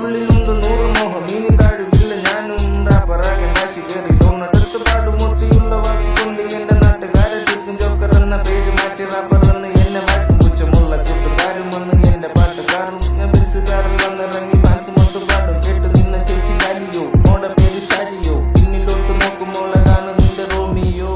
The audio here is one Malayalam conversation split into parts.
ഉള്ളിലുണ്ട് 100 മോഹം ഇനി താഴുകില്ല ഞാനും റാപ്പറാകൻ വാശി കയറി ലോണെടുത്ത് പാടും ഒച്ചയുള്ള വാക്കിക്കൊണ്ട് എന്റെ നാട്ടുകാരെ തീർക്കും ജോക്കർ എന്ന പേര് മാറ്റി റാപ്പർ എന്ന് എന്നെ മാറ്റും പുച്ഛമുള്ള കൂട്ടുകാരും വന്ന് എന്റെ പാട്ടുകാരും ഞാൻ ബെൻസുകാരിൽ വന്നിറങ്ങി ഫാൻസ് മൊത്തം പാടും കേട്ട് നിന്ന ചേച്ചി കാലിയോ മോടെ പേര് ഷാരിയോ പിന്നിലോട്ട് നോക്കുമ്പോളാണ് നിന്റെ റോമിയോ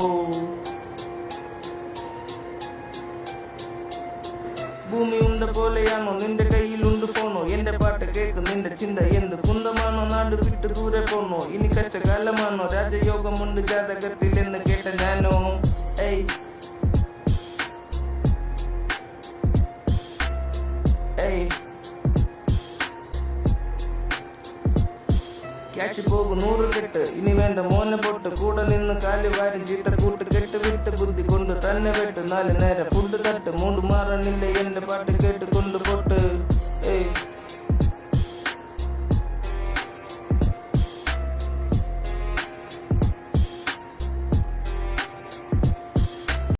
ഭൂമി ഉണ്ട പോലെയാണോ നിന്റെ കയ്യിലുണ്ട് ഫോണോ എന്റെ പാട്ട് കേക്ക് നിന്റെ ചിന്ത എന്ത് കുന്തമാണോ നാട് വിട്ട് ദൂരെ പോണോ ഇനി കഷ്ടകാലമാണോ രാജയോഗമുണ്ട് ജാതകത്തിൽ എന്ന് കേട്ട ഞാനോ ഏയ് ഏയ് ക്യാഷ് പോകും 100 കെട്ട് ഇനി വേണ്ട മോനെ പൊട്ട് കൂടെ നിന്ന് കാല് വാരി ചീത്ത കൂട്ട് കെട്ട് വിട്ട് ബുദ്ധി കൊണ്ട് തന്നെ വെട്ട് 4 നേരം ഫുഡ് തട്ട് മൂട് മാറണില്ല എന്റെ പാട്ട് കേട്ട് കൊണ്ട് പൊട്ട്